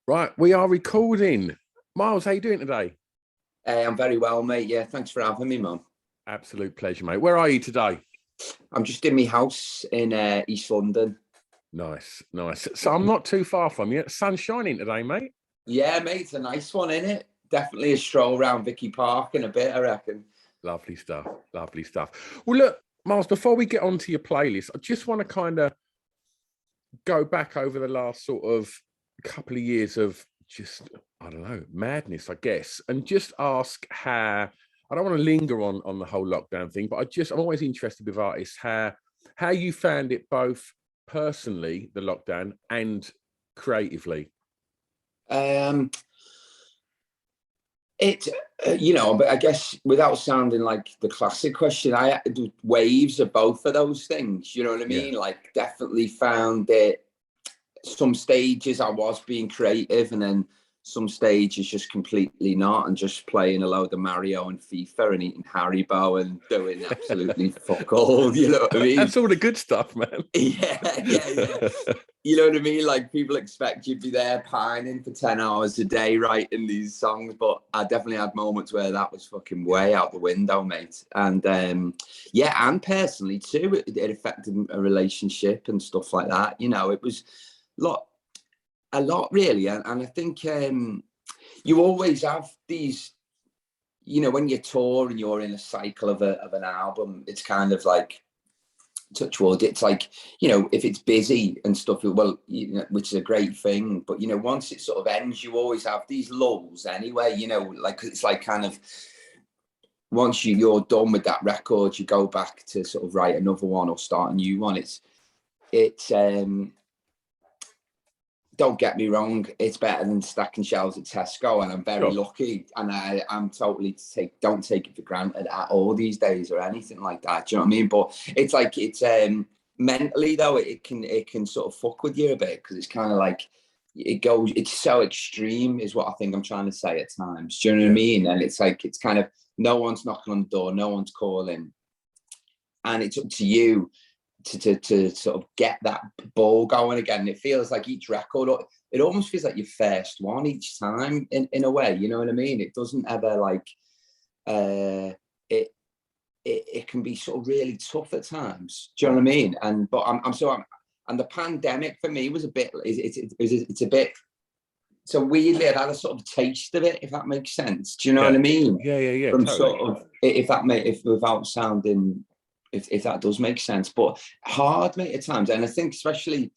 Right, we are recording. Miles, how you doing today? Hey, I'm very well, mate. Yeah, thanks for having me, man. Absolute pleasure, mate. Where are you today? I'm just in my house in East London. Nice, nice. So I'm not too far from you. Sun's shining today, mate. Yeah, mate, it's a nice one, isn't it? Definitely a stroll around Vicky Park in a bit, I reckon. Lovely stuff, lovely stuff. Well, look, Miles, before we get onto your playlist, I just want to kind of go back over the last sort of couple of years of just, I don't know, madness, I guess, and just ask how, I don't want to linger on the whole lockdown thing, but I'm always interested with artists, how you found it both personally, the lockdown, and creatively. It, but I guess without sounding like the classic question, I had to do waves of both of those things. You know what I mean? Yeah. Like, definitely found it. Some stages I was being creative, and then some stages just completely not, and just playing a load of Mario and FIFA and eating Haribo and doing absolutely fuck all. You know what I mean? That's all the good stuff, man. Yeah. You know what I mean? Like, people expect you to be there pining for 10 hours a day writing these songs, but I definitely had moments where that was fucking way out the window, mate. And and personally too, it affected a relationship and stuff like that. You know, it was a lot really, and I think you always have these, you know, when you tour and you're in a cycle of an album, it's kind of like, touch wood, it's like, you know, if it's busy and stuff, well, you know, which is a great thing, but you know, once it sort of ends, you always have these lulls anyway, you know, like it's like kind of once you're done with that record, you go back to sort of write another one or start a new one. It's don't get me wrong, it's better than stacking shelves at Tesco, and I'm very lucky, and I'm totally don't take it for granted at all these days or anything like that. Do you know what I mean? But it's like, it's mentally though, it can sort of fuck with you a bit, because it's kind of like it's so extreme is what I think I'm trying to say at times. Do you know what I mean? And it's like, it's kind of, no one's knocking on the door, no one's calling, and it's up to you to sort of get that ball going again. It feels like each record, it almost feels like your first one each time in a way, you know what I mean? It doesn't ever like, it can be sort of really tough at times. Do you know what I mean? And and the pandemic for me was a bit, it's a bit, so weirdly I'd had a sort of taste of it, if that makes sense. Do you know what I mean? Yeah. From Totally. sort of, if without sounding, if that does make sense, but hard, mate, at times. And I think especially,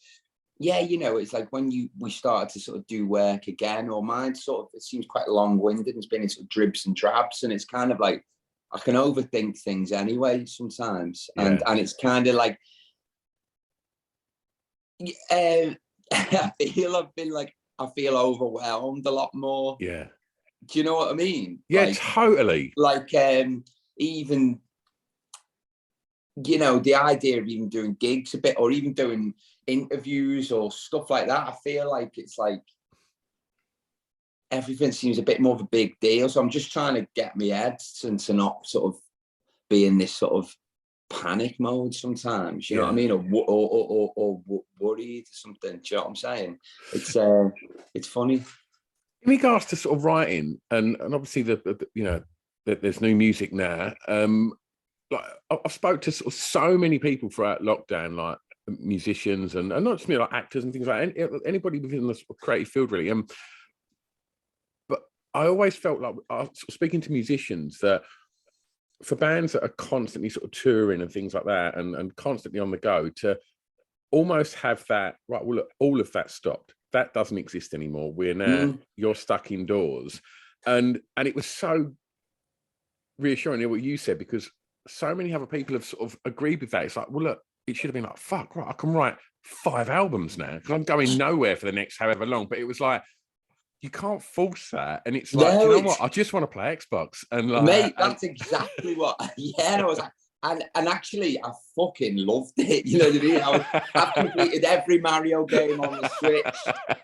you know, it's like when we started to sort of do work again, or mine sort of, it seems quite long-winded, it's been in sort of dribs and drabs, and it's kind of like, I can overthink things anyway sometimes. And it's kind of like, I feel overwhelmed a lot more. Yeah. Do you know what I mean? Yeah, like, totally. Like, even, you know, the idea of even doing gigs a bit, or even doing interviews or stuff like that, I feel like it's like everything seems a bit more of a big deal. So I'm just trying to get my head to not sort of be in this sort of panic mode sometimes, you know what I mean, or worried or something. Do you know what I'm saying? It's funny. In regards to sort of writing, and obviously there's new music now. Like, I've spoke to sort of so many people throughout lockdown, like musicians and not just me, like actors and things like that, anybody within the sort of creative field, really. But I always felt like, speaking to musicians, that for bands that are constantly sort of touring and things like that, and constantly on the go, to almost have that, right, well, look, all of that stopped. That doesn't exist anymore. We're now, you're stuck indoors. And it was so reassuring what you said, because so many other people have sort of agreed with that. It's like, well, look, it should have been like, fuck, right, I can write 5 albums now, because I'm going nowhere for the next however long. But it was like, you can't force that. And it's like, do you know what? I just want to play Xbox. And like, mate, that's exactly what, I was like, and actually, I fucking loved it. You know what I mean? I've completed every Mario game on the Switch.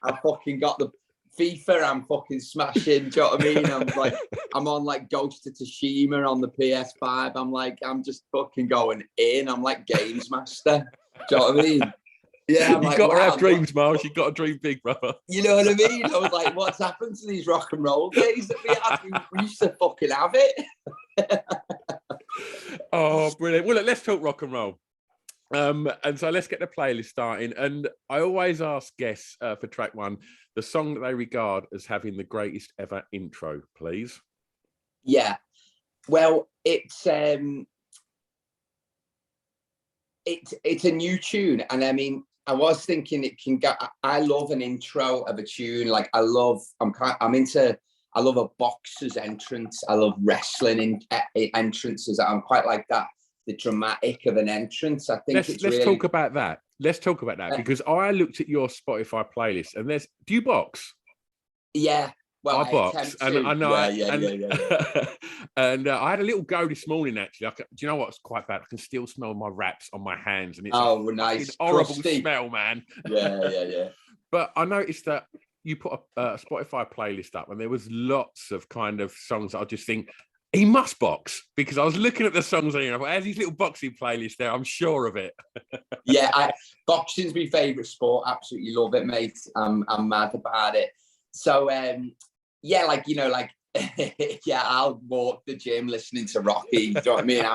I fucking got the FIFA, I'm fucking smashing. Do you know what I mean? I'm on like Ghost of Tsushima on the PS5. I'm just fucking going in. I'm like Games Master. Do you know what I mean? Yeah, I'm You like, got to wow, have dreams, Miles. You got to dream big, brother. you know what I mean? I was like, what's happened to these rock and roll days that we had? We used to fucking have it. Oh, brilliant. Well, look, let's talk rock and roll. And so let's get the playlist starting. And I always ask guests for track one, the song that they regard as having the greatest ever intro, please. Yeah. Well, it's a new tune, and I mean, I was thinking it can go. I love an intro of a tune. Like I love a boxer's entrance. I love wrestling entrances. I'm quite like that. The dramatic of an entrance. I think let's talk about that. Let's talk about that because I looked at your Spotify playlist and do you box? Yeah. Well, I box, and I know, and I had a little go this morning. Actually, do you know what's quite bad? I can still smell my wraps on my hands, and it's nice, horrible crusty smell, man. Yeah. But I noticed that you put a Spotify playlist up, and there was lots of kind of songs that I just think he must box, because I was looking at the songs and I thought, there's his little boxing playlist there. I'm sure of it. Yeah, boxing's my favourite sport. Absolutely love it, mate. I'm mad about it. So. Yeah, like, you know, like, yeah, I'll walk the gym listening to Rocky. You know what I mean?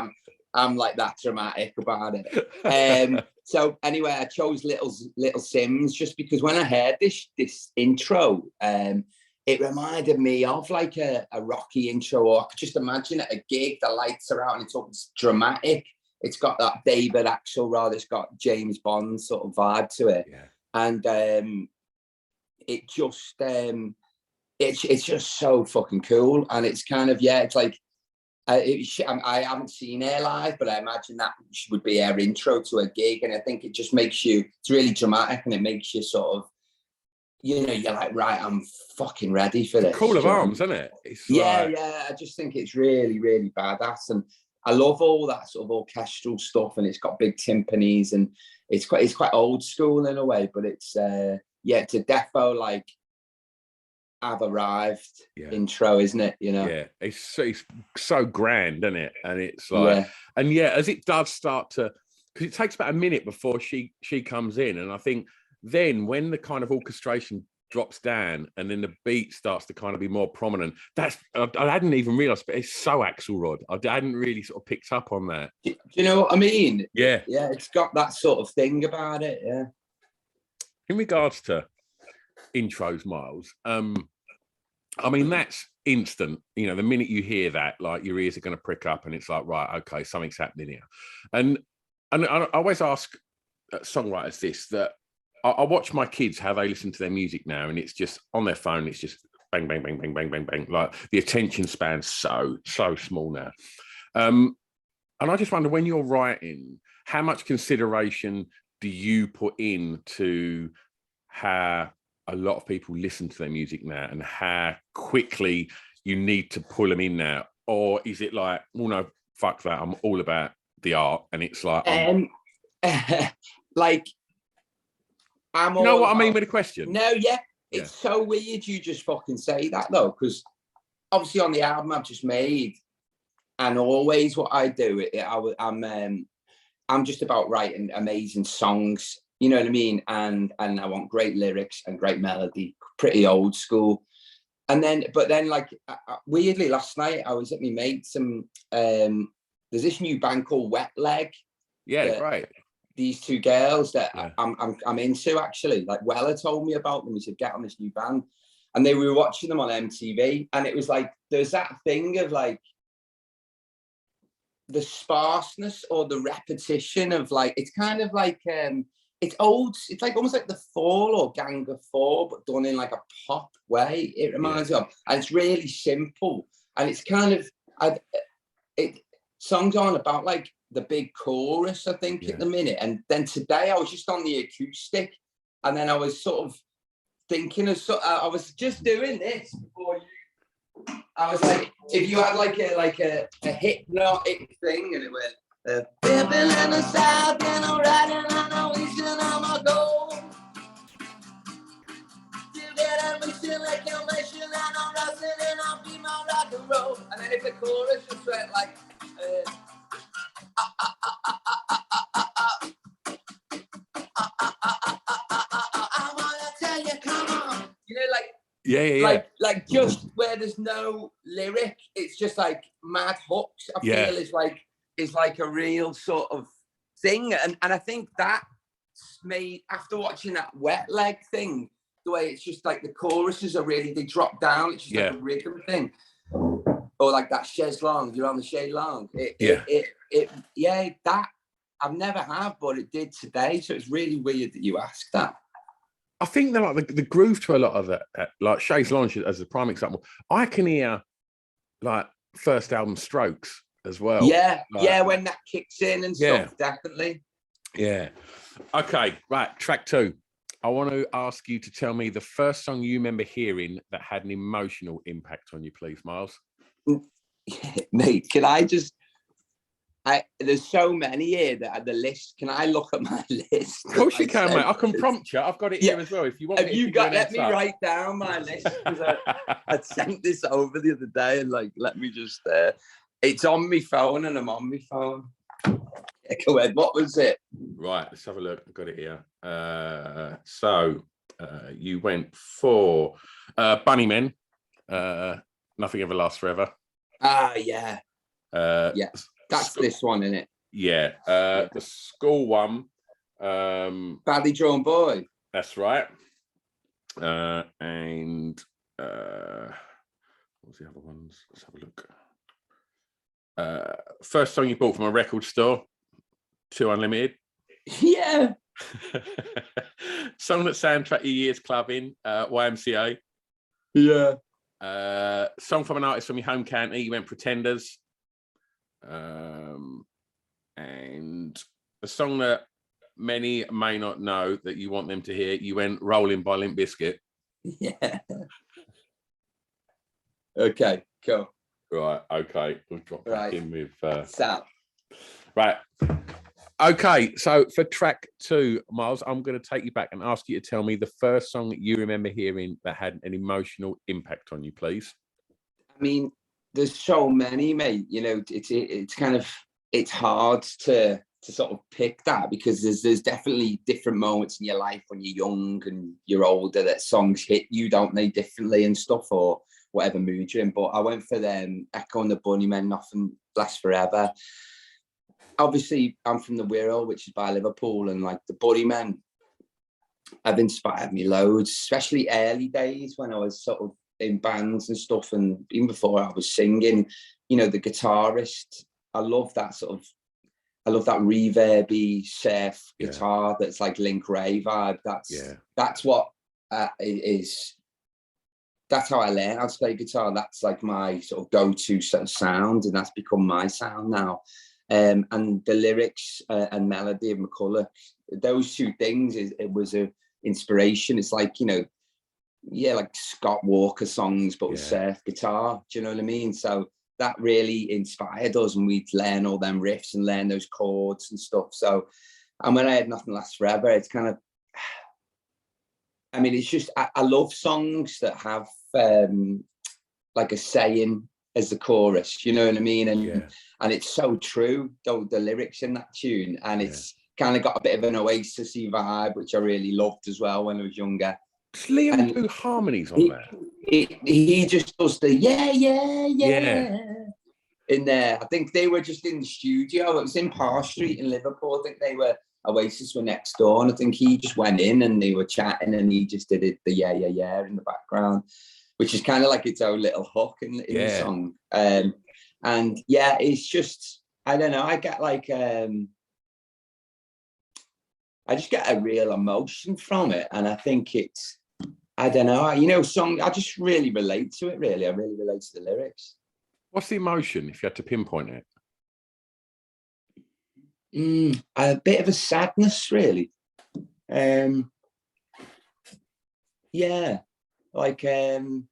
I'm like that dramatic about it. So anyway, I chose Little Sims just because when I heard this intro, it reminded me of like a Rocky intro, or I could just imagine at a gig, the lights are out and it's dramatic. It's got that David Axelrod, it's got James Bond sort of vibe to it. Yeah. And it just... It's just so fucking cool, and it's kind of it's like I haven't seen her live, but I imagine that would be her intro to a gig, and I think it just makes you. It's really dramatic, and it makes you sort of, you know, you're like, right, I'm fucking ready for this. Call of arms, isn't it? Yeah. I just think it's really, really badass, and I love all that sort of orchestral stuff, and it's got big timpanis, and it's quite old school in a way, but it's it's a defo like. I've arrived intro, isn't it? You know, it's so grand, isn't it? And it's like, and as it does start to, because it takes about a minute before she comes in, and I think then when the kind of orchestration drops down and then the beat starts to kind of be more prominent, I hadn't even realized, but it's so Axelrod. I hadn't really sort of picked up on that. Do you know what I mean? Yeah, it's got that sort of thing about it. Yeah. In regards to intros, Miles, I mean, that's instant. You know, the minute you hear that, like your ears are going to prick up, and it's like, right, okay, something's happening here. And I always ask songwriters this, that I watch my kids how they listen to their music now, and it's just on their phone. It's just bang, bang, bang, bang, bang, bang, bang. Like the attention span's so small now. And I just wonder, when you're writing, how much consideration do you put into how a lot of people listen to their music now, and how quickly you need to pull them in now? Or is it like, well, no, fuck that, I'm all about the art, and it's like, like, I'm all, you know what I mean with the question? No, it's so weird you just fucking say that though, because obviously on the album I've just made, and always what I do, I'm just about writing amazing songs. You know what I mean? And I want great lyrics and great melody, pretty old school. But then, like, weirdly, last night I was at my mate's. There's this new band called Wet Leg. Yeah, right. These two girls that I'm into, actually. Like, Weller told me about them. He said, get on this new band. And we were watching them on MTV. And it was like, there's that thing of like, the sparseness or the repetition of like, it's kind of like, it's old. It's like almost like The Fall or Gang of Four, but done in like a pop way. It reminds me of, and it's really simple. And it's kind of, songs aren't about like the big chorus, I think, at the minute. And then today I was just on the acoustic, and then I was sort of thinking of, I was just doing this before you. I was like, if you had like a hypnotic thing, and it went, pimping in the south, and I'm riding on a vision on my goal. You get a mission like your mission, and I'm rustling, and I'll be my rock and roll. And then if the chorus just went like, Like just where there's no lyric, it's just like mad hooks. I feel is like a real sort of thing, and I think that made, after watching that Wet Leg thing, the way it's just like the choruses are really, they drop down, it's just like a rhythm thing, or like that chaise longue, you're on the chaise longue. That I've never had, but it did today, so it's really weird that you asked that. I think that like the groove to a lot of that, like chaise longue as a prime example, I can hear like first album Strokes as well. When that kicks in and stuff, definitely. Okay, right, track 2. I want to ask you to tell me the first song you remember hearing that had an emotional impact on you, please, Miles. Mate, can I just... there's so many here that are the list. Can I look at my list? Of course you can, mate. I can prompt you. I've got it here as well. If you want, let me write down my list, because I sent this over the other day, and like, let me just. It's on my phone, and I'm on my phone. Go ahead. What was it? Right, let's have a look. I've got it here. So you went for Bunnymen. Nothing Ever Lasts Forever. Yeah. That's this one, isn't it? Yeah. The school one. Badly Drawn Boy. That's right. And what's the other ones? Let's have a look. First song you bought from a record store, 2 Unlimited. Yeah. Song that soundtrack your year's clubbing, YMCA. Yeah. Song from an artist from your home county, you went Pretenders. And a song that many may not know that you want them to hear, you went Rolling by Limp Bizkit. Yeah. Okay, cool. Right, okay. We'll drop back in with Sam. Right. Okay, so for track 2, Miles, I'm going to take you back and ask you to tell me the first song that you remember hearing that had an emotional impact on you, please. I mean, there's so many, mate. You know, it's kind of, it's hard to sort of pick that, because there's definitely different moments in your life when you're young and you're older that songs hit you, don't they, differently and stuff, or whatever mood you're in. But I went for them, Echo and the Bunnymen, Nothing Lasts Forever. Obviously, I'm from the Wirral, which is by Liverpool, and like the Bunnymen have inspired me loads, especially early days when I was sort of in bands and stuff, and even before I was singing. You know, the guitarist, I love that reverby surf guitar that's like Link Ray vibe. That's what is. That's how I learned how to play guitar. That's like my sort of go-to sort of sound, and that's become my sound now. And the lyrics and melody of McCulloch, those two things, it was a inspiration. It's like, you know, like Scott Walker songs, but with surf guitar. Do you know what I mean? So that really inspired us, and we'd learn all them riffs and learn those chords and stuff. So, and when I had Nothing Lasts Forever, it's kind of, I mean, it's just, I love songs that have like a saying as the chorus, you know what I mean? And it's so true, though, the lyrics in that tune, and it's kind of got a bit of an Oasis-y vibe, which I really loved as well when I was younger. Does Liam do harmonies on that? He just does the yeah in there. I think they were just in the studio. It was in Parr Street in Liverpool. I think Oasis were next door, and I think he just went in and they were chatting, and he just did the yeah in the background, which is kind of like its own little hook in the song. And yeah, it's just, I don't know, I get like I just get a real emotion from it, and I think it's, I don't know, you know, song, I just really relate to it, really. I really relate to the lyrics. What's the emotion, if you had to pinpoint it? A bit of a sadness, really. Yeah, like a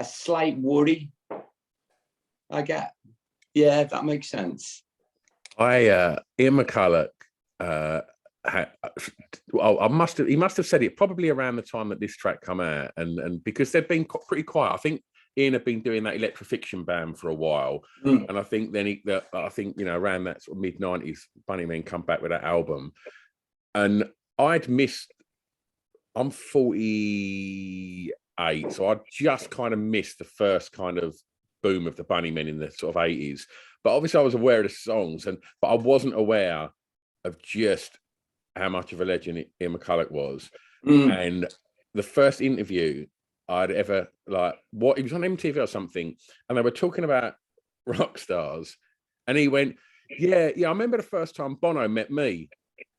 slight worry, I get. Yeah, if that makes sense. Ian McCulloch, he must have said it probably around the time that this track come out, and because they've been pretty quiet. I think Ian had been doing that Electrification band for a while, and I think then you know, around that sort of mid-90s, Bunnymen come back with that album, and I'd missed. I'm 48 8, so I just kind of missed the first kind of boom of the Bunnymen in the sort of 80s. But obviously I was aware of the songs, but I wasn't aware of just how much of a legend Ian McCulloch was. And the first interview I'd ever, like, what, it was on MTV or something, and they were talking about rock stars, and he went, yeah, I remember the first time Bono met me.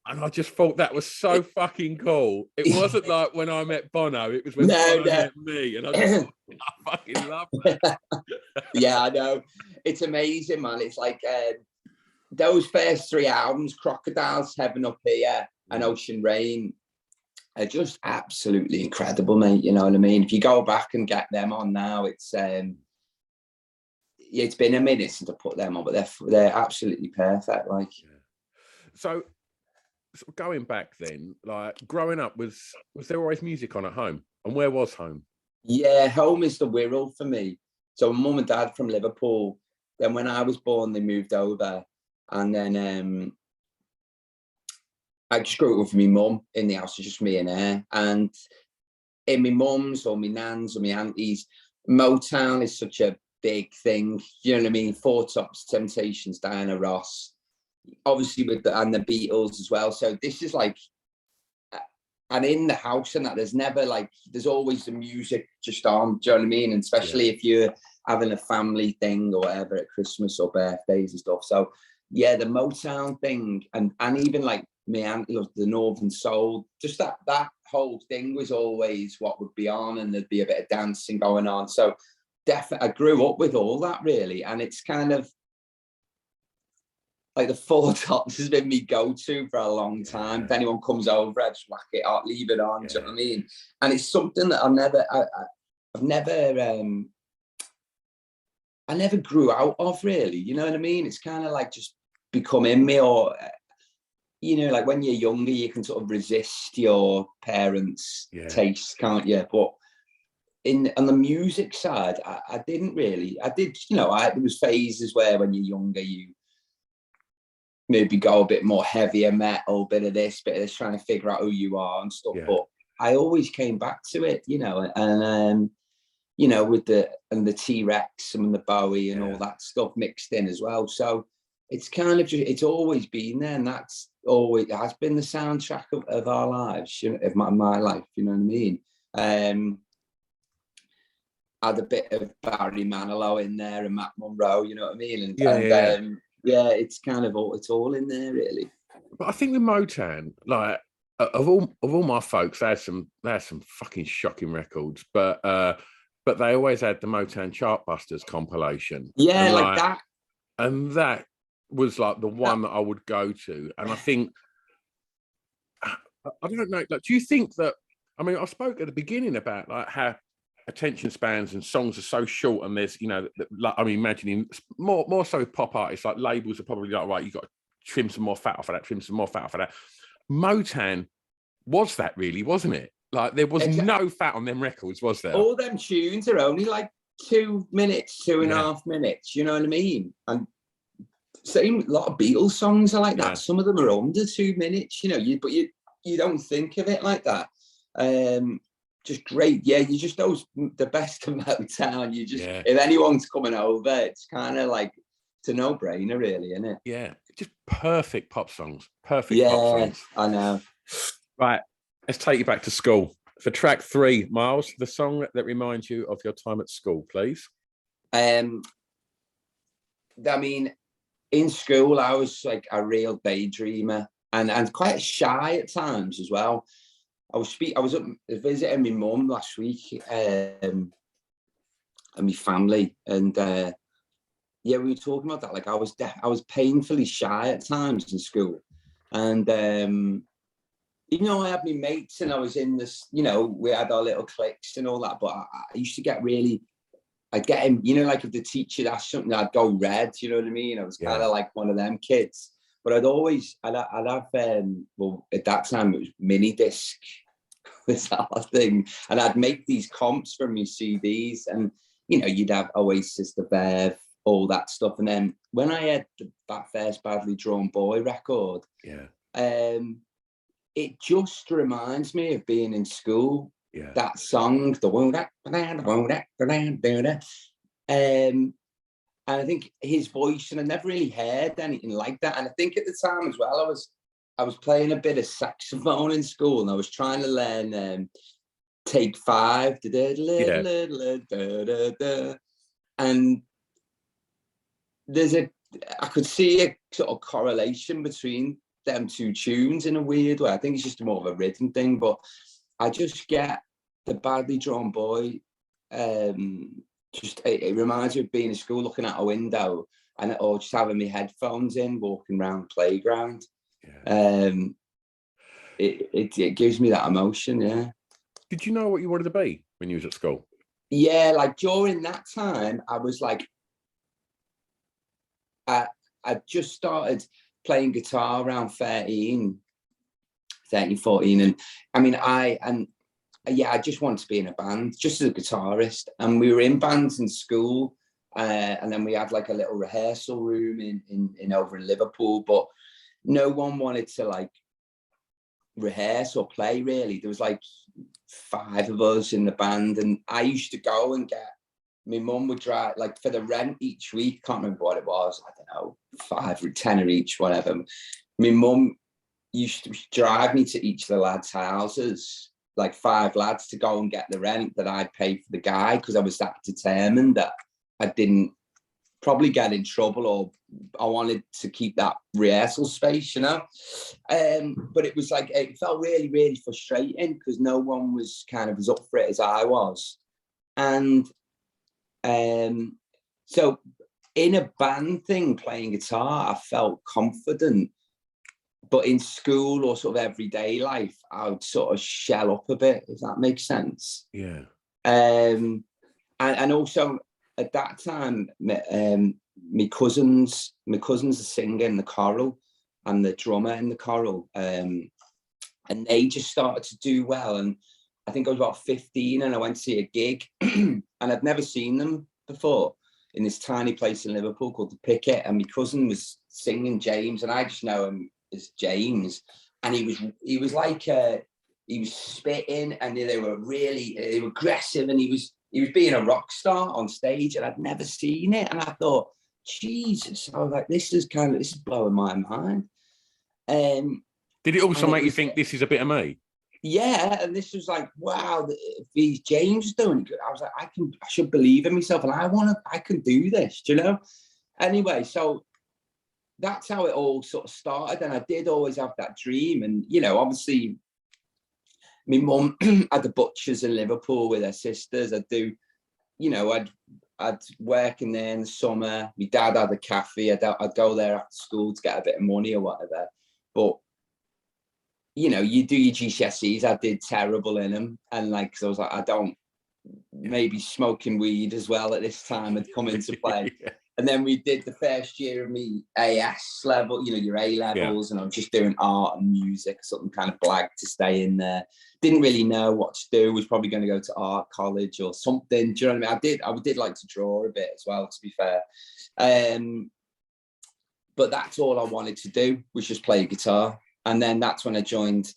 And I just thought that was so fucking cool. It wasn't like when I met Bono, it was when Bono met me. And I just I fucking love that. Yeah, I know. It's amazing, man. It's like those first 3 albums, Crocodiles, Heaven Up Here, and Ocean Rain, are just absolutely incredible, mate. You know what I mean? If you go back and get them on now, it's been a minute since I put them on, but they're absolutely perfect. Like, so going back then, like growing up, was there always music on at home? And where was home? Yeah, home is the Wirral for me. So mum and dad from Liverpool. Then when I was born, they moved over, and then I just grew up with my mum in the house. It's just me and her. And in my mum's or my nan's or my aunties, Motown is such a big thing. You know what I mean? Four Tops, Temptations, Diana Ross, obviously and the Beatles as well. So this is like, and in the house and that, there's always the music just on. Do you know what I mean? And especially if you're having a family thing or whatever at Christmas or birthdays and stuff. So yeah, the Motown thing, and even like my auntie loved the Northern Soul. Just that whole thing was always what would be on, and there'd be a bit of dancing going on. So definitely, I grew up with all that really, and it's kind of like the Four Tops has been me go-to for a long time. If anyone comes over, I just whack it out, leave it on. Do you know what I mean? And it's something that I never grew out of really. You know what I mean? It's kind of like just become in me, or you know, like when you're younger, you can sort of resist your parents' taste, can't you? But on the music side, I didn't really. I did, you know, there was phases where when you're younger, you maybe go a bit more heavier metal, bit of this, trying to figure out who you are and stuff. But I always came back to it, you know, and you know, with the T-Rex and the Bowie and all that stuff mixed in as well. So it's kind of just, it's always been there, and that's always has been the soundtrack of our lives, you know, of my life, you know what I mean? Had a bit of Barry Manilow in there and Matt Monroe, you know what I mean? And it's kind of it's all in there really. But I think with Motown, like of all my folks, they had some fucking shocking records, but they always had the Motown Chartbusters compilation. Yeah, and like that. And that was like the one that I would go to. And I think, I don't know, like, do you think that, I mean, I spoke at the beginning about like how attention spans and songs are so short, and there's, you know, like, I'm imagining more so with pop artists, like labels are probably like, right, you got to trim some more fat off of that, trim some more fat off of that. Motown was that really, wasn't it? Like there was no fat on them records, was there? All them tunes are only like 2 minutes, 2.5 minutes, you know what I mean? And same, a lot of Beatles songs are like that. Some of them are under 2 minutes, you know, but you don't think of it like that. Just great. Yeah, you just know the best of Motown. You just, if anyone's coming over, it's kind of like, it's a no-brainer really, isn't it? Yeah, just perfect pop songs. Perfect pop songs. I know. Right, let's take you back to school. For track 3, Miles, the song that reminds you of your time at school, please. I mean, in school, I was like a real daydreamer and quite shy at times as well. I was up visiting my mum last week and my family, and we were talking about that. Like I was painfully shy at times in school, and even though I had my mates and I was in this, you know, we had our little cliques and all that, but I used to get really, I'd get him, you know, like if the teacher asked something, I'd go red, you know what I mean? I was kind of like one of them kids. But I'd have, well, at that time it was mini disc was our thing. And I'd make these comps from my CDs, and, you know, you'd have Oasis, The Verve, all that stuff. And then when I had that first Badly Drawn Boy record, it just reminds me of being in school Yeah. That song, and I think his voice, and I never really heard anything like that. And I think at the time as well, I was playing a bit of saxophone in school, and I was trying to learn Take Five, and I could see a sort of correlation between them two tunes in a weird way. I think it's just more of a rhythm thing, but I just get the Badly Drawn Boy. It reminds me of being in school, looking out a window, or just having my headphones in, walking around the playground. Yeah. It gives me that emotion. Yeah. Did you know what you wanted to be when you was at school? Yeah, like during that time, I was like, I just started playing guitar around 13, 14. And I mean, I just wanted to be in a band, just as a guitarist. And we were in bands in school. And then we had like a little rehearsal room in over in Liverpool, but no one wanted to like rehearse or play really. There was like 5 of us in the band, and I used to go and get, my mum would drive, like for the rent each week, can't remember what it was, I don't know, 5 or 10 each, whatever. My mum used to drive me to each of the lads' houses, like 5 lads, to go and get the rent that I'd pay for the guy, because I was that determined that I didn't probably get in trouble, or I wanted to keep that rehearsal space, you know. But it was like, it felt really, really frustrating because no one was kind of as up for it as I was. And so in a band thing, playing guitar, I felt confident. But in school or sort of everyday life, I would sort of shell up a bit, if that makes sense. Yeah. And also at that time, my cousins are singing in the choral and the drummer in the choral, and they just started to do well. And I think I was about 15, and I went to see a gig, and I'd never seen them before, in this tiny place in Liverpool called the Picket. And my cousin was singing James, and I just know him as James. And he was like he was spitting, and they were aggressive, and he was being a rock star on stage, and I'd never seen it. And I thought, Jesus, I was like, this is blowing my mind. Did it also make you think this is a bit of me? Yeah, and this was like, wow, if he's James doing it, I was like, I should believe in myself, and I can do this, do you know? Anyway, so that's how it all sort of started. And I did always have that dream. And, you know, obviously my mum had the butchers in Liverpool with her sisters. I'd work in there in the summer. My dad had a cafe. I'd go there after school to get a bit of money or whatever. But, you know, you do your GCSEs. I did terrible in them. And like, cause I was like, maybe smoking weed as well at this time had come into play. Yeah. And then we did the first year of me AS level, you know, your A levels, and I was just doing art and music, something kind of blag to stay in there. Didn't really know what to do. Was probably going to go to art college or something. Do you know what I mean? I did like to draw a bit as well, to be fair. But that's all I wanted to do, was just play guitar. And then that's when I joined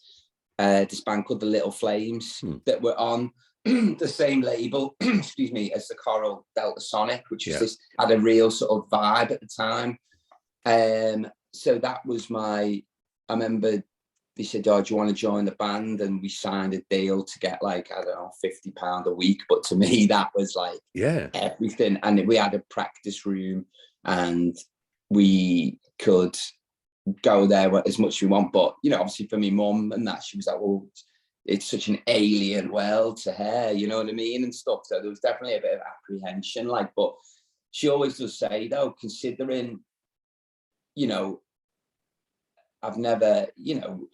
this band called the Little Flames that were on the same label, excuse me, as the choral Delta Sonic, which is had a real sort of vibe at the time. So that was I remember they said, oh, do you want to join the band? And we signed a deal to get like, I don't know, £50 a week. But to me, that was like everything. And we had a practice room, and we could go there as much as we want. But, you know, obviously for me mum and that, she was like, well, it's such an alien world to her, you know what I mean, and stuff. So there was definitely a bit of apprehension, like, but she always does say, though, considering, you know, I've never, you know,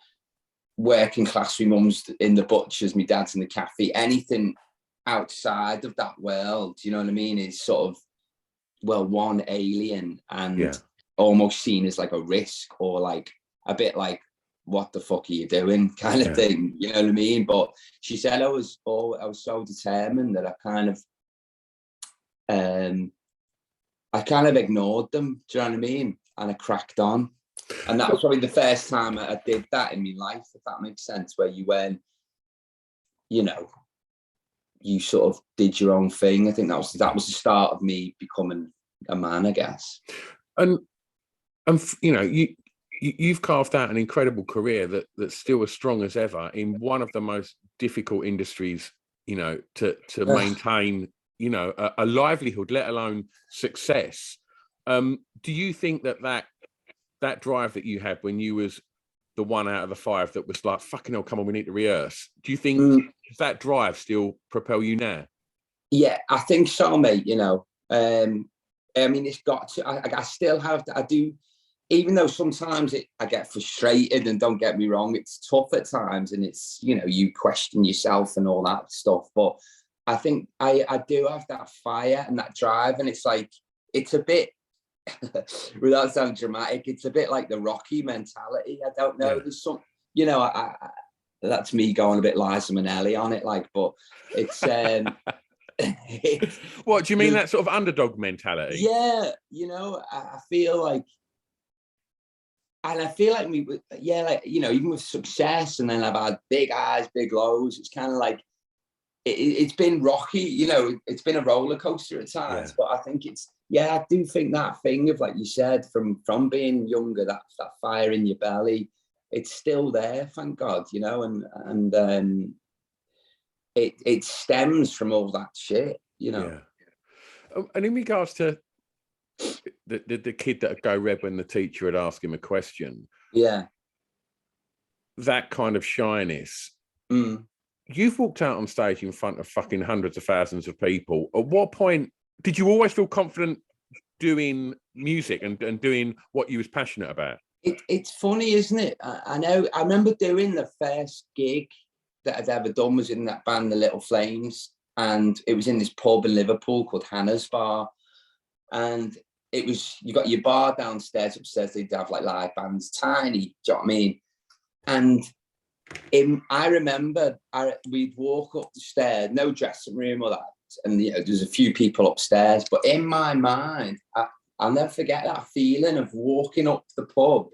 working class, my mum's in the butchers, my dad's in the cafe, anything outside of that world, you know what I mean, is sort of, well, one, alien, and almost seen as like a risk, or like a bit like, what the fuck are you doing kind of thing, you know what I mean? But she said I was so determined that I kind of ignored them, do you know what I mean? And I cracked on. And that was probably the first time I did that in my life, if that makes sense, where you went, you know, you sort of did your own thing. I think that was the start of me becoming a man, I guess. And you know, you've carved out an incredible career that's still as strong as ever in one of the most difficult industries, you know, to maintain, you know, a livelihood, let alone success. Do you think that drive that you had when you was the one out of the five that was like, fucking hell, come on, we need to rehearse? Do you think that drive still propel you now? Yeah, I think so, mate. You know, I mean, it's got to. I still have to. I do. Even though sometimes I get frustrated, and don't get me wrong, it's tough at times, and it's, you know, you question yourself and all that stuff. But I think I do have that fire and that drive, and it's like, it's a bit, without sounding dramatic, it's a bit like the Rocky mentality. I don't know. Yeah. There's some, you know, I that's me going a bit Liza Minnelli on it, like, but it's. What do you mean, that sort of underdog mentality? Yeah, you know, I feel like. And I feel like like, you know, even with success, and then I've had big highs, big lows. It's kind of like, it's been rocky, you know, it's been a roller coaster at times. Yeah. But I think I do think that thing of, like you said, from being younger, that fire in your belly, it's still there, thank God, you know, and it stems from all that shit, you know. Yeah. And in regards to the kid that would go red when the teacher would ask him a question, that kind of shyness. You've walked out on stage in front of fucking hundreds of thousands of people. At what point did you always feel confident doing music and doing what you was passionate about? It's funny, isn't it? I know. I remember doing the first gig that I'd ever done was in that band, The Little Flames, and it was in this pub in Liverpool called Hannah's Bar. And it was, you got your bar downstairs, upstairs they'd have like live bands, tiny, do you know what I mean? And I remember we'd walk up the stairs, no dressing room or that, and you know, there's a few people upstairs, but in my mind, I'll never forget that feeling of walking up the pub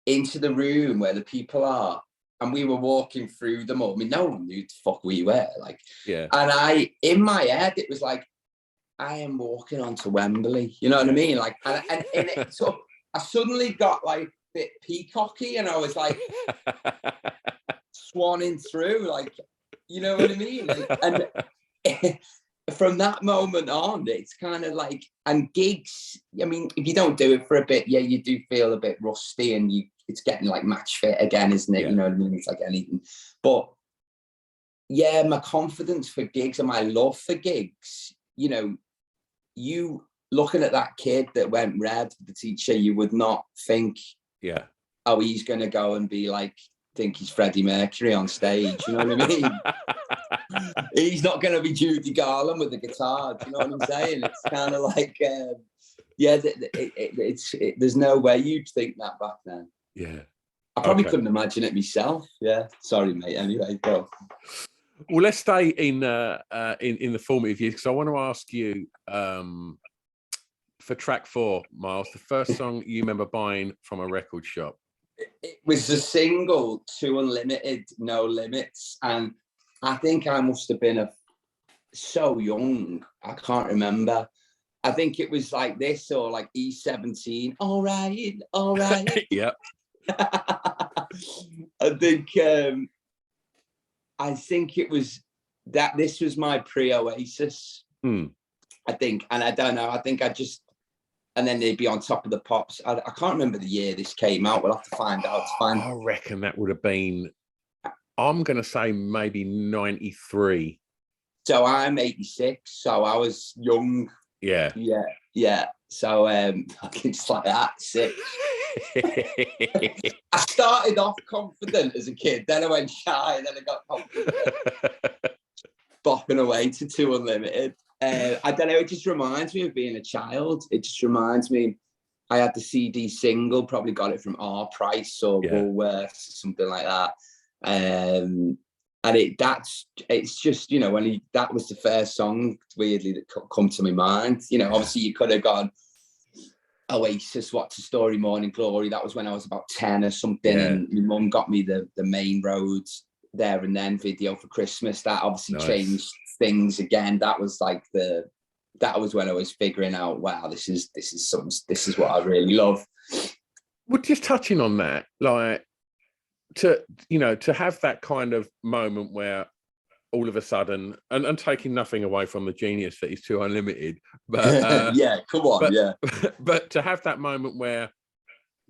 into the room where the people are, and we were walking through them all. I mean, no one knew the fuck we were, like, yeah. And in my head, it was like, I am walking onto Wembley, you know what I mean? Like, and it sort of, I suddenly got like a bit peacocky, and I was like swanning through, like, you know what I mean? Like, and from that moment on, it's kind of like, and gigs, I mean, if you don't do it for a bit, yeah, you do feel a bit rusty, and it's getting like match fit again, isn't it? Yeah. You know what I mean? It's like anything. But yeah, my confidence for gigs and my love for gigs, you know, you looking at that kid that went red, the teacher, you would not think, oh, he's going to go and be like, think he's Freddie Mercury on stage. You know what I mean? He's not going to be Judy Garland with the guitar. Do you know what I'm saying? It's kind of like, there's no way you'd think that back then. Yeah. I probably couldn't imagine it myself. Yeah. Sorry, mate. Anyway, go. Well, let's stay in the formative years, because I want to ask you, for track 4, Miles, the first song you remember buying from a record shop. It was the single to Unlimited, No Limits, and I think I must have been so young, I can't remember. I think it was like this, or like E17. All right. Yeah. I think it was that this was my pre-Oasis, I think. And I don't know, I think and then they'd be on Top of the Pops. I can't remember the year this came out. We'll have to find out. I reckon that would have been, I'm going to say maybe 93. So I'm 86, so I was young. Yeah. So just like that, 6. I started off confident as a kid, then I went shy, then I got confident. Bopping away to Unlimited. I don't know, it just reminds me of being a child. It just reminds me, I had the CD single, probably got it from R Price or Woolworths, something like that. And it's just, you know, that was the first song, weirdly, that come to my mind. You know, obviously you could have gone Oasis, What's the Story, Morning Glory. That was when I was about 10 or something. Yeah. And my mum got me the Main Roads There and Then video for Christmas. That obviously Nice. changed things again. That was like that was when I was figuring out, wow, this is what I really love. Well, just touching on that, like to have that kind of moment where all of a sudden, and taking nothing away from the genius that is Too Unlimited, but yeah, come on, but to have that moment where,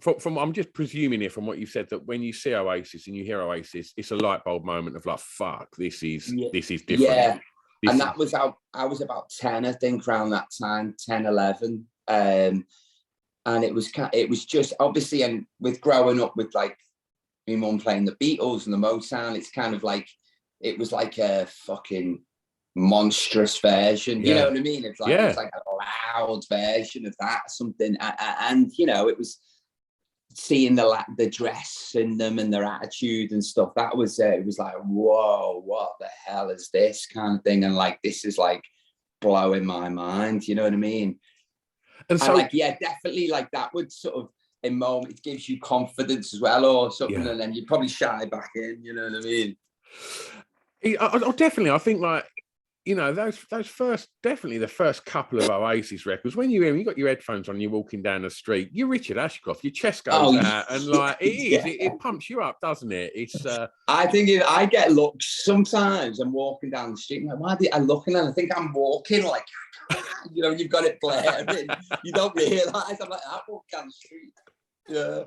from I'm just presuming here from what you said, that when you see Oasis and you hear Oasis, it's a light bulb moment of like, fuck, this is different. Yeah, and that was I was about 10, I think, around that time, 10, 11. And it was just obviously, and with growing up with like my mum playing the Beatles and the Motown, it's kind of like, it was like a fucking monstrous version. You know what I mean? It's like, it's like a loud version of that, something. And it was seeing the dress in them and their attitude and stuff. That was, it was like, whoa, what the hell is this kind of thing? And like, this is like blowing my mind. You know what I mean? And so, like, yeah, definitely, like that would sort of, in moment, it gives you confidence as well or something, and then you probably shy back in, you know what I mean? Definitely. I think, like, those first, definitely the first couple of Oasis records, when you hear them, you got your headphones on and you're walking down the street, you're Richard Ashcroft, your chest goes out, and like, it pumps you up, doesn't it? It's I think I get looks sometimes. I'm walking down the street, like, why are I looking? And I think I'm walking like, you've got it blaring. You don't realise. I'm like, I walk down the street. Yeah.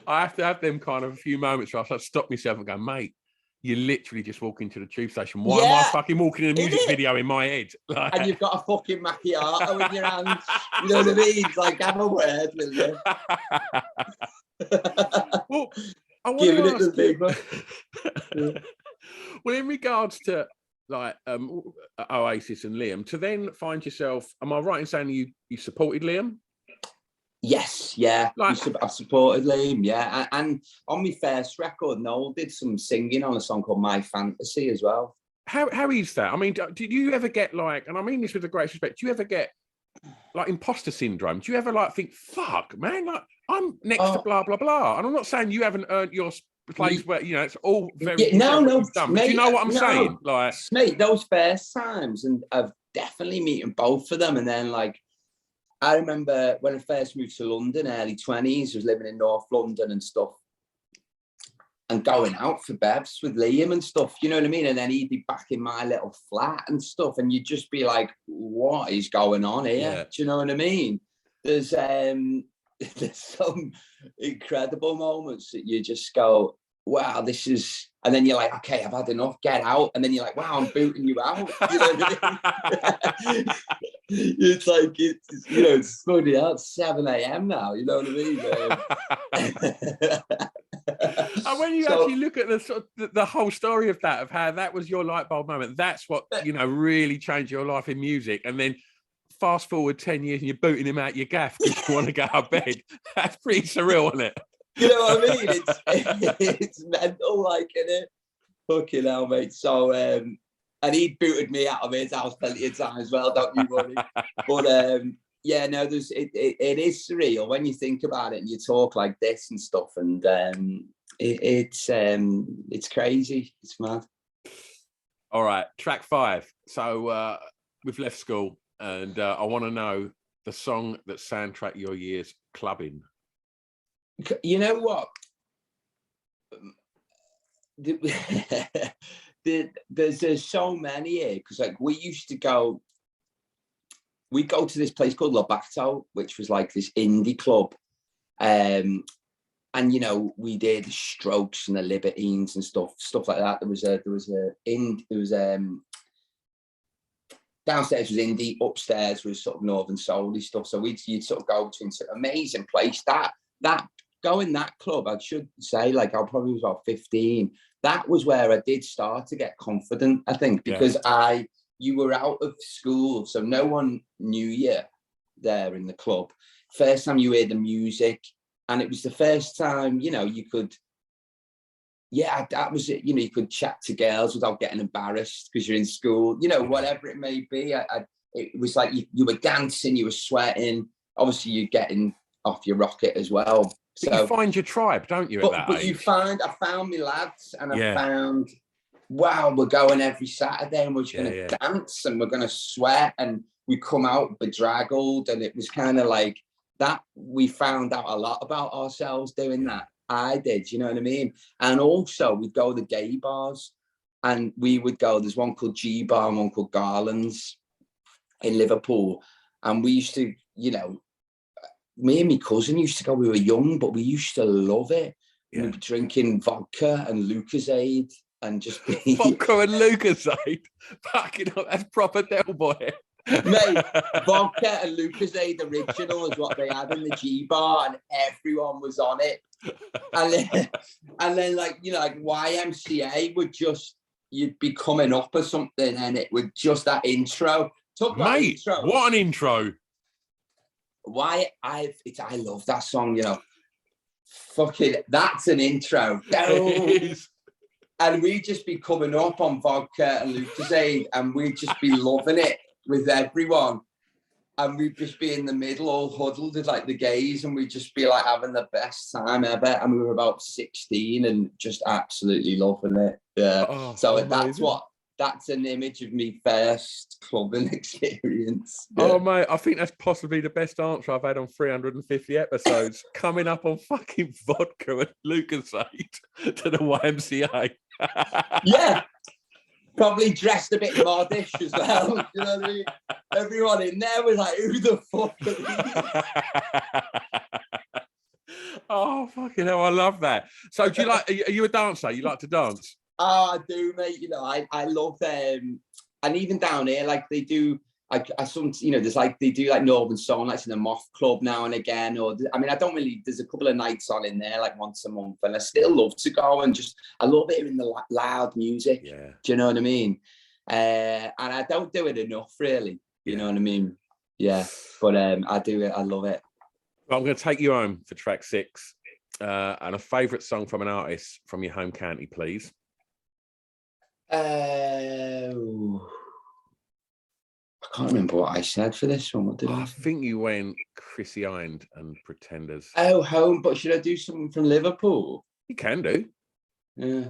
I have to have them kind of a few moments where I stop myself and go, mate, you're literally just walking to the tube station. Why am I fucking walking in a music video in my head? Like... And you've got a fucking macchiato in your hands. You know what I mean? It's like, have a word, will you? Well, I want Giving to it the big one. Well, in regards to like Oasis and Liam, to then find yourself, am I right in saying you supported Liam? Yes, yeah. I've supported Liam, yeah. And on my first record, Noel did some singing on a song called My Fantasy as well. How is that? I mean, did you ever get like, and I mean this with the greatest respect, do you ever get like imposter syndrome? Do you ever like think, fuck, man, like I'm next to blah, blah, blah. And I'm not saying you haven't earned your place where, it's all very... No, mate, but you know what I'm saying? Like, mate, those first times, and I've definitely meeting both of them. And then like, I remember when I first moved to London, early 20s, I was living in North London and stuff, and going out for bevs with Liam and stuff, you know what I mean? And then he'd be back in my little flat and stuff, and you'd just be like, what is going on here? Yeah. Do you know what I mean? There's some incredible moments that you just go, wow, this is... And then you're like, okay, I've had enough, get out. And then you're like, wow, I'm booting you out. You know what I mean? It's like, it's funny, it's 7 a.m. now, you know what I mean? And when you actually look at the whole story of that, of how that was your light bulb moment, that's what, really changed your life in music. And then fast forward 10 years and you're booting him out your gaff because you want to go out of bed. That's pretty surreal, isn't it? You know what I mean? It's mental, like, innit? Fucking hell, mate. So, and he booted me out of his house plenty of times as well, don't you worry. But, yeah, no, it is surreal when you think about it and you talk like this and stuff, and it's crazy. It's mad. All right, track 5. So we've left school, and I want to know the song that soundtracked your years clubbing. You know what? There's so many here, because like we'd go to this place called Lobato, which was like this indie club, and we did Strokes and the Libertines and stuff like that. There was downstairs was indie, upstairs was sort of Northern Soul-y stuff. So you'd sort of go to an amazing place. That going that club, I should say, like I probably was about 15. That was where I did start to get confident, I think, because you were out of school, so no one knew you there in the club. First time you heard the music, and it was the first time, you could, that was it. You could chat to girls without getting embarrassed because you're in school, whatever it may be. It was like you were dancing, you were sweating. Obviously, you're getting off your rocket as well. So you find your tribe, don't you, at that age? I found my lads, and I found, wow, we're going every Saturday, and we're just going to dance, and we're going to sweat, and we come out bedraggled, and it was kind of like that. We found out a lot about ourselves doing that. I did, you know what I mean? And also we'd go to the gay bars, and we would go, there's one called G Bar and one called Garland's in Liverpool. And we used to, you know, me and my cousin used to go, we were young, but we used to love it. Yeah. We'd be drinking vodka and Lucozade and just be... Vodka and Lucozade? Fucking hell, that's proper Del Boy. Mate, vodka and Lucozade original is what they had in the G Bar, and everyone was on it. And then like, you know, like YMCA would just, you'd be coming up or something, and it would just that intro. Mate, intro. What an intro. I love that song, you know. Fucking, that's an intro. And we'd just be coming up on vodka and Lucozade, and we'd just be loving it with everyone. And we'd just be in the middle, all huddled with like the gays, and we'd just be like having the best time ever. And we were about 16 and just absolutely loving it. Yeah. Oh, so amazing. That's an image of me first clubbing experience. Yeah. Oh, mate, I think that's possibly the best answer I've had on 350 episodes. Coming up on fucking vodka and Lucozade to the YMCA. Yeah. Probably dressed a bit modish as well. You know what I mean? Everyone in there was like, who the fuck are these? Oh, fucking hell, I love that. So do you like, are you a dancer? You like to dance? Oh, I do, mate. You know, I love them. And even down here, like they do, I some, you know, there's like, they do like Northern Soul nights in the Moth Club now and again. Or, I mean, I don't really, there's a couple of nights on in there, like once a month. And I still love to go and just, I love hearing the loud music. Yeah. Do you know what I mean? And I don't do it enough, really. You know what I mean? Yeah. But I do it. I love it. Well, I'm going to take you home for track 6. And a favourite song from an artist from your home county, please. I can't remember what I said for this one. What did I think you went Chrissy Hind and Pretenders. Oh, home, but should I do something from Liverpool? You can do. Yeah.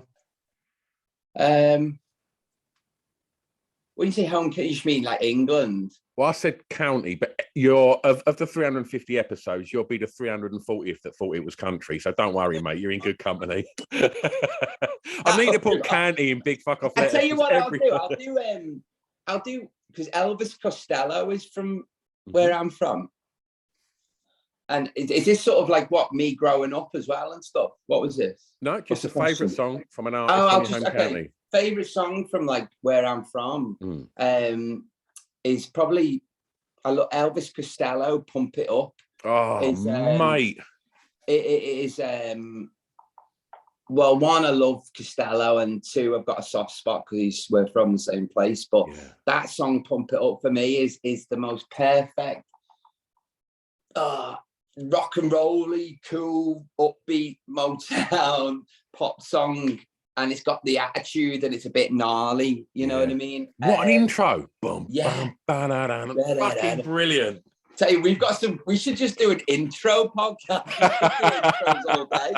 When you say home, you just mean like England? Well, I said county, but you're of the 350 episodes, you'll be the 340th that thought it was country. So don't worry, mate. You're in good company. I need to put county in big fuck off letters. I'll tell you what I'll do because Elvis Costello is from where I'm from. And is this sort of like what, me growing up as well and stuff? What was this? No, just a favourite song from an artist from your home county. Favourite song from like where I'm from is probably, I love Elvis Costello, Pump It Up. Oh, mate. It is, well, one, I love Costello, and two, I've got a soft spot because we're from the same place. But that song, Pump It Up, for me is the most perfect rock and roll-y, cool, upbeat Motown pop song. And it's got the attitude, and it's a bit gnarly. You know what I mean? What an intro! Boom, bam, fucking brilliant. Tell you, we've got some. We should just do an intro podcast. Intros all day,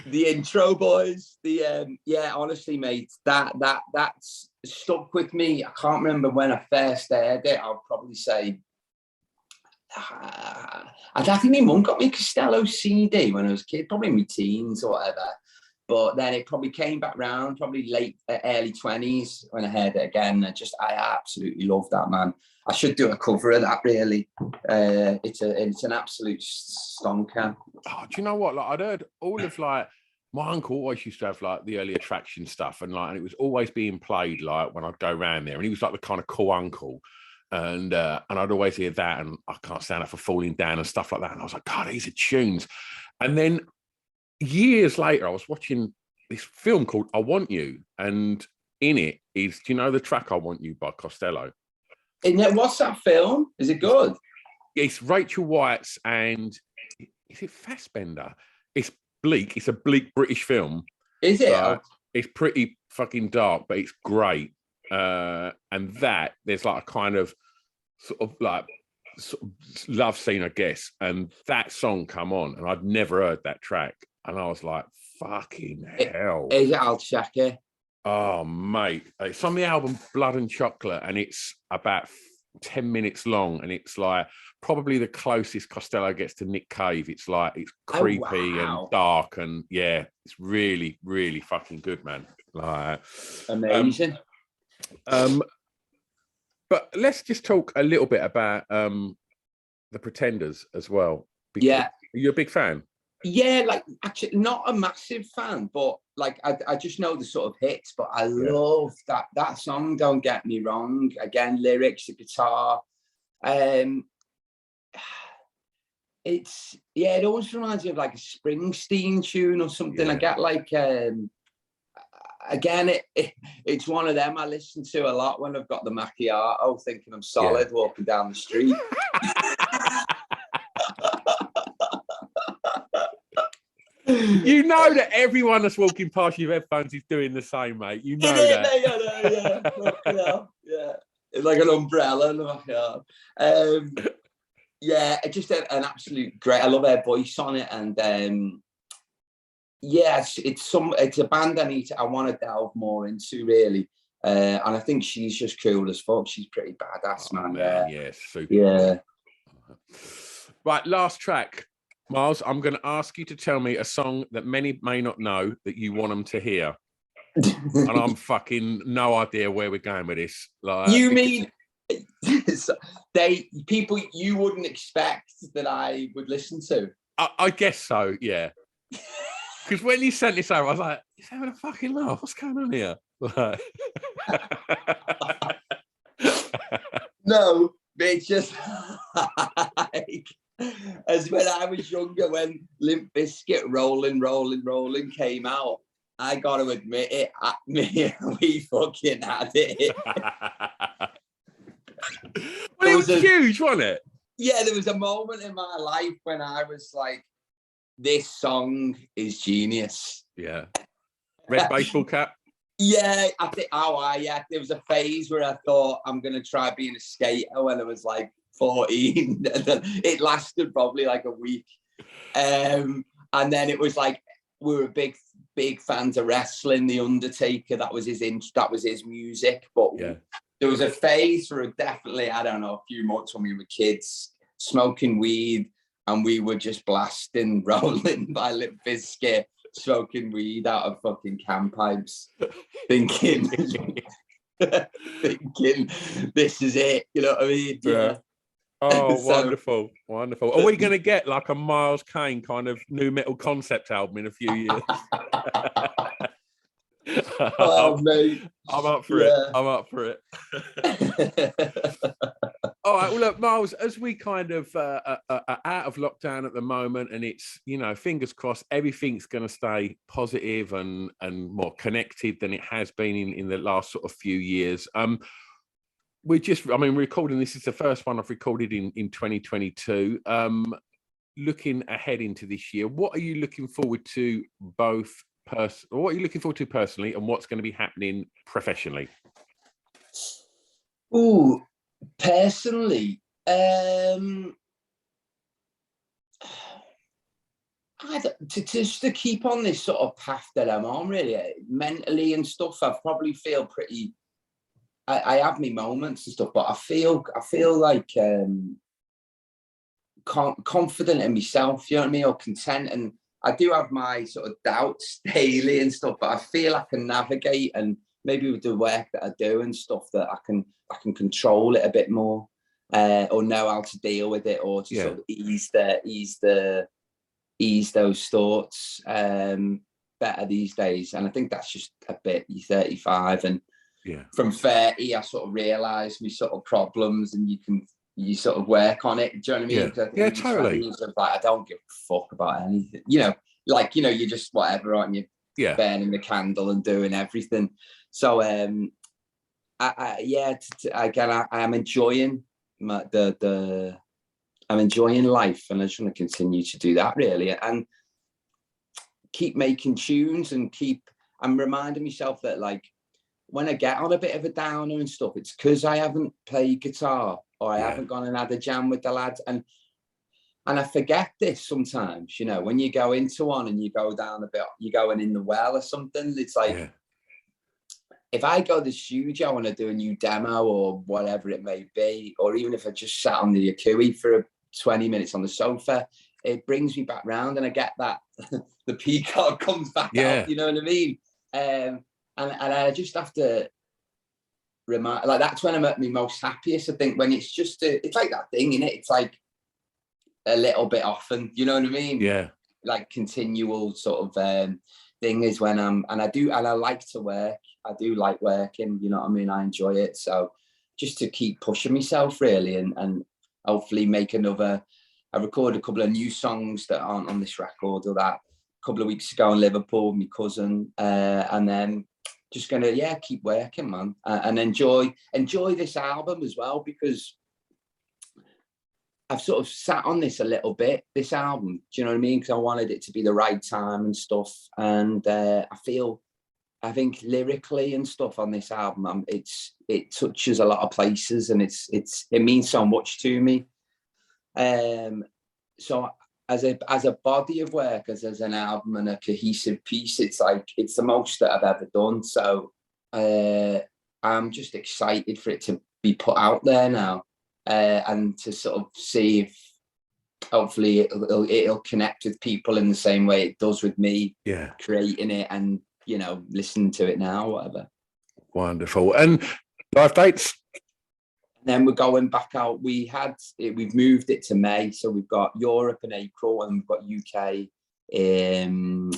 the intro boys. Honestly, mate, that's stuck with me. I can't remember when I first heard it. I'll probably say. I think my mum got me a Costello CD when I was a kid, probably in my teens or whatever. But then it probably came back round, probably late, early 20s when I heard it again. I absolutely love that, man. I should do a cover of that, really. It's an absolute stonker. Oh, do you know what? Like, I'd heard all of like, my uncle always used to have like the early attraction stuff, and it was always being played like when I'd go around there, and he was like the kind of cool uncle. And I'd always hear that, and I can't stand it for falling down and stuff like that. And I was like, God, these are tunes. And then years later, I was watching this film called I Want You, and in it is, do you know the track I Want You by Costello? What's that film? Is it good? It's Rachel Weisz and is it Fassbender? It's bleak. It's a bleak British film. Is it? It's pretty fucking dark, but it's great. And that there's like a kind of sort of like sort of love scene, I guess, and that song come on, and I'd never heard that track, and I was like, fucking hell. I'll check it. Oh, mate. It's on the album Blood and Chocolate, and it's about 10 minutes long, and it's like probably the closest Costello gets to Nick Cave. It's like, it's creepy and dark, and yeah, it's really, really fucking good, man. Like, amazing. But let's just talk a little bit about the Pretenders as well. Yeah. Are you a big fan? Yeah, like actually not a massive fan, but like I just know the sort of hits, but I love that song, don't get me wrong. Again, lyrics, the guitar. It always reminds me of like a Springsteen tune or something. Yeah. I get like again, it's one of them I listen to a lot when I've got the macchiato, thinking I'm solid walking down the street. You know that everyone that's walking past your headphones is doing the same, mate. You know that. Yeah. It's like an umbrella in the backyard. Just an absolute great. I love her voice on it, and it's a band I want to delve more into, really. And I think she's just cool as fuck. She's pretty badass, man. Yeah, super. Yeah. Right, last track. Miles, I'm going to ask you to tell me a song that many may not know that you want them to hear. And I'm fucking no idea where we're going with this. Like, you mean people you wouldn't expect that I would listen to? I guess so, yeah. Because when you sent this over, I was like, "Is having a fucking laugh? What's going on here?" Like... No, it's just like, as when I was younger, when Limp Bizkit Rolling came out, I got to admit it, we fucking had it. Well, it was huge, wasn't it? Yeah, there was a moment in my life when I was like, this song is genius. Yeah. Red baseball cap? Yeah, I think, there was a phase where I thought I'm going to try being a skater when I was like 14. It lasted probably like a week. And then it was like, we were big fans of wrestling, The Undertaker. That was his music. But there was a phase for definitely, I don't know, a few months when we were kids, smoking weed, and we were just blasting Rolling by Limp Bizkit, smoking weed out of fucking can pipes, thinking this is it. You know what I mean? Yeah. Oh, wonderful. Are we going to get like a Miles Kane kind of new metal concept album in a few years? Oh, mate. I'm up for it. All right. Well, look, Miles, as we kind of are out of lockdown at the moment, and it's, fingers crossed, everything's going to stay positive and more connected than it has been in the last sort of few years. We're recording, this is the first one I've recorded in 2022. Looking ahead into this year, what are you looking forward to what are you looking forward to personally, and what's going to be happening professionally? Ooh, personally, just to keep on this sort of path that I'm on, really, mentally and stuff, I probably feel pretty. I have my moments and stuff, but I feel like confident in myself. You know what I mean, or content, and I do have my sort of doubts daily and stuff, but I feel I can navigate, and maybe with the work that I do and stuff, that I can control it a bit more, or know how to deal with it, or to sort of ease those thoughts better these days. And I think that's just a bit. You're 35, and from 30, I sort of realised my sort of problems, and you sort of work on it. Do you know what I mean? Yeah, totally. Like, I don't give a fuck about anything. You you're just whatever, aren't you? Yeah. Burning the candle and doing everything. So, I'm enjoying I'm enjoying life, and I just want to continue to do that, really, and keep making tunes, and I'm reminding myself that, like, when I get on a bit of a downer and stuff, it's because I haven't played guitar or I haven't gone and had a jam with the lads. And I forget this sometimes, you know, when you go into one and you go down a bit, you're going in the well or something. It's like, if I go to the studio and I do a new demo or whatever it may be, or even if I just sat on the Akui for 20 minutes on the sofa, it brings me back round and I get that, the peacock comes back out, you know what I mean? And I just have to remind, like, that's when I'm at my most happiest, I think, when it's just, it's like that thing, innit? It's like a little bit often, you know what I mean? Yeah. Like continual sort of thing is when and I like to work. I do like working, you know what I mean? I enjoy it. So just to keep pushing myself really and hopefully make another. I recorded a couple of new songs that aren't on this record or that a couple of weeks ago in Liverpool with my cousin. And then just gonna, keep working, man. And enjoy this album as well, because I've sort of sat on this a little bit, this album, do you know what I mean? Because I wanted it to be the right time and stuff. And I think lyrically and stuff on this album, it touches a lot of places and it means so much to me. So as a body of work, as an album and a cohesive piece, it's like, it's the most that I've ever done. So I'm just excited for it to be put out there now. And to sort of see if hopefully it'll connect with people in the same way it does with me creating it and, you know, listening to it now, whatever. Wonderful. And live dates? And then we're going back out. We've moved it to May. So we've got Europe in April and we've got UK in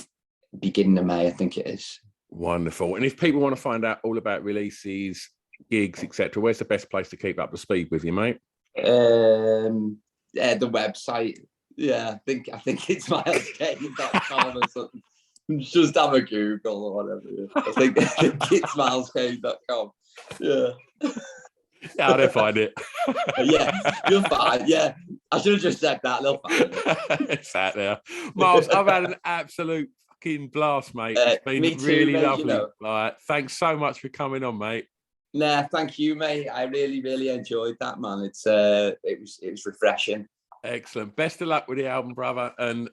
beginning of May, I think it is. Wonderful. And if people want to find out all about releases, gigs, etc., where's the best place to keep up to speed with you, mate? The website. I think it's mileskane.com or something. Just have a Google or whatever. I think it's mileskane.com. How do they find it? You'll find. I should have just said that. They'll find it. It's out there. Miles, I've had an absolute fucking blast, mate. It's been really lovely. You know. Like, thanks so much for coming on, mate. Nah, thank you, mate. I really, really enjoyed that, man. It was refreshing. Excellent. Best of luck with the album, brother, and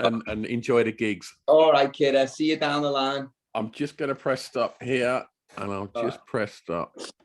enjoy the gigs. All right, kid. I'll see you down the line. I'm just going to press stop here, and I'll just press stop.